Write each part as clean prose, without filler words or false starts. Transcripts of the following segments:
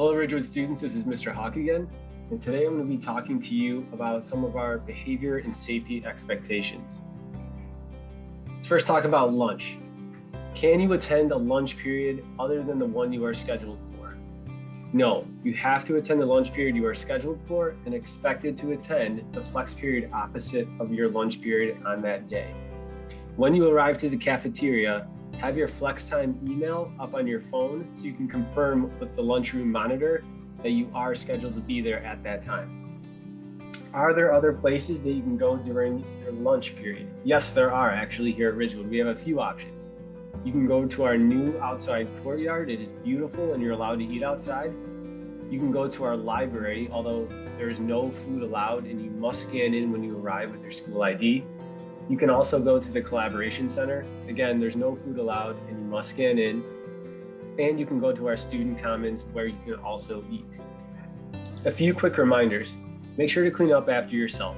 Hello, Ridgewood students. This is Mr. Hawk again, and today I'm going to be talking to you about some of our behavior and safety expectations. Let's first talk about lunch. Can you attend a lunch period other than the one you are scheduled for? No, you have to attend the lunch period you are scheduled for and expected to attend the flex period opposite of your lunch period on that day. When you arrive to the cafeteria, have your flex time email up on your phone so you can confirm with the lunchroom monitor that you are scheduled to be there at that time. Are there other places that you can go during your lunch period? Yes, there are actually here at Ridgewood. We have a few options. You can go to our new outside courtyard. It is beautiful and you're allowed to eat outside. You can go to our library, although there is no food allowed and you must scan in when you arrive with your school ID. You can also go to the Collaboration Center. Again, there's no food allowed and you must scan in. And you can go to our student commons where you can also eat. A few quick reminders. Make sure to clean up after yourself.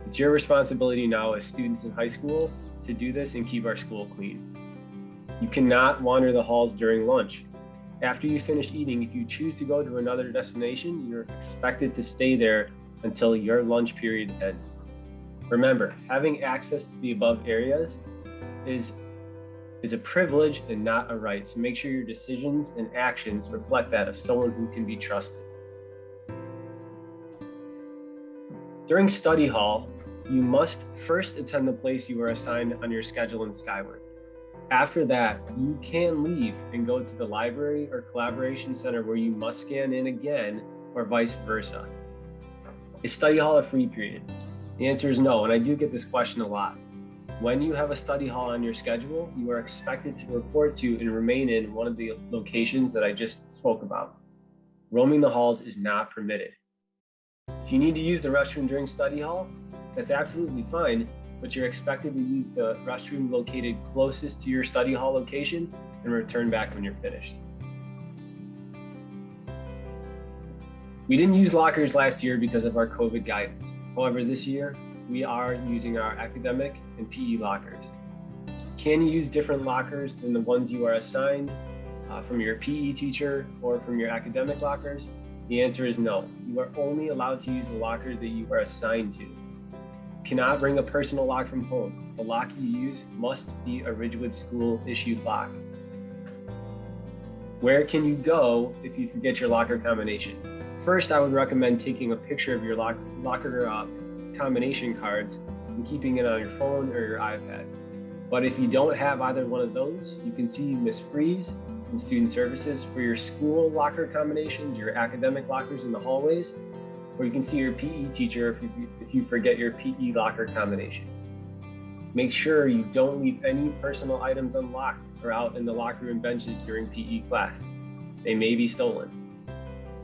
It's your responsibility now as students in high school to do this and keep our school clean. You cannot wander the halls during lunch. After you finish eating, if you choose to go to another destination, you're expected to stay there until your lunch period ends. Remember, having access to the above areas is a privilege and not a right. So make sure your decisions and actions reflect that of someone who can be trusted. During study hall, you must first attend the place you were assigned on your schedule in Skyward. After that, you can leave and go to the library or Collaboration Center where you must scan in again, or vice versa. Is study hall a free period? The answer is no, and I do get this question a lot. When you have a study hall on your schedule, you are expected to report to and remain in one of the locations that I just spoke about. Roaming the halls is not permitted. If you need to use the restroom during study hall, that's absolutely fine, but you're expected to use the restroom located closest to your study hall location and return back when you're finished. We didn't use lockers last year because of our COVID guidance. However, this year, we are using our academic and PE lockers. Can you use different lockers than the ones you are assigned from your PE teacher or from your academic lockers? The answer is no. You are only allowed to use the locker that you are assigned to. You cannot bring a personal lock from home. The lock you use must be a Ridgewood school issued lock. Where can you go if you forget your locker combination? First, I would recommend taking a picture of your locker combination cards and keeping it on your phone or your iPad. But if you don't have either one of those, you can see Ms. Freeze in Student Services for your school locker combinations, your academic lockers in the hallways, or you can see your PE teacher if you forget your PE locker combination. Make sure you don't leave any personal items unlocked or out in the locker room benches during PE class. They may be stolen.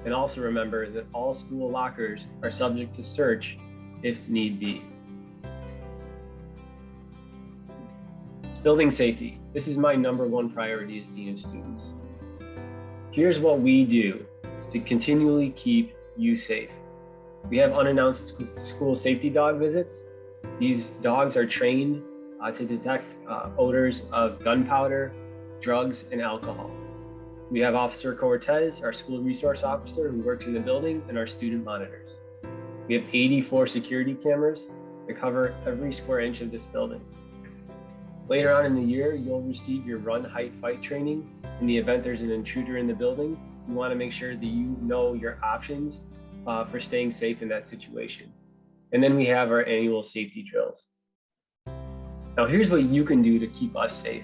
And also remember that all school lockers are subject to search if need be. Building safety. This is my #1 priority as Dean of Students. Here's what we do to continually keep you safe. We have unannounced school safety dog visits. These dogs are trained to detect odors of gunpowder, drugs, and alcohol. We have Officer Cortez, our school resource officer who works in the building, and our student monitors. We have 84 security cameras that cover every square inch of this building. Later on in the year, you'll receive your run, hide, fight training. In the event there's an intruder in the building, you want to make sure that you know your options for staying safe in that situation. And then we have our annual safety drills. Now here's what you can do to keep us safe.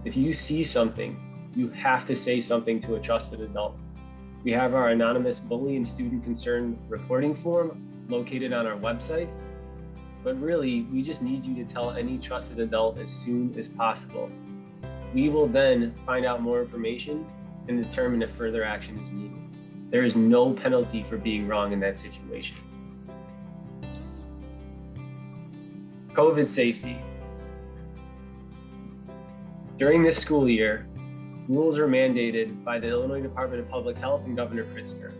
If you see something, you have to say something to a trusted adult. We have our anonymous bully and student concern reporting form located on our website, but really, we just need you to tell any trusted adult as soon as possible. We will then find out more information and determine if further action is needed. There is no penalty for being wrong in that situation. COVID safety. During this school year, rules are mandated by the Illinois Department of Public Health and Governor Pritzker.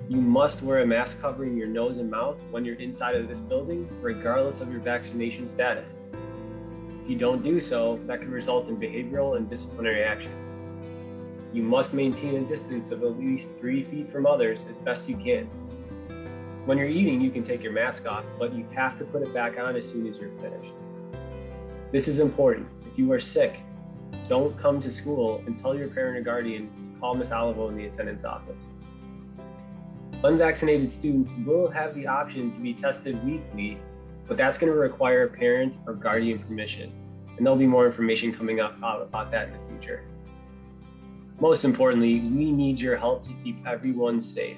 You must wear a mask covering your nose and mouth when you're inside of this building, regardless of your vaccination status. If you don't do so, that can result in behavioral and disciplinary action. You must maintain a distance of at least 3 feet from others as best you can. When you're eating, you can take your mask off, but you have to put it back on as soon as you're finished. This is important. If you are sick, don't come to school and tell your parent or guardian to call Ms. Olivo in the attendance office. Unvaccinated students will have the option to be tested weekly, but that's going to require parent or guardian permission, and there'll be more information coming up about that in the future. Most importantly, we need your help to keep everyone safe.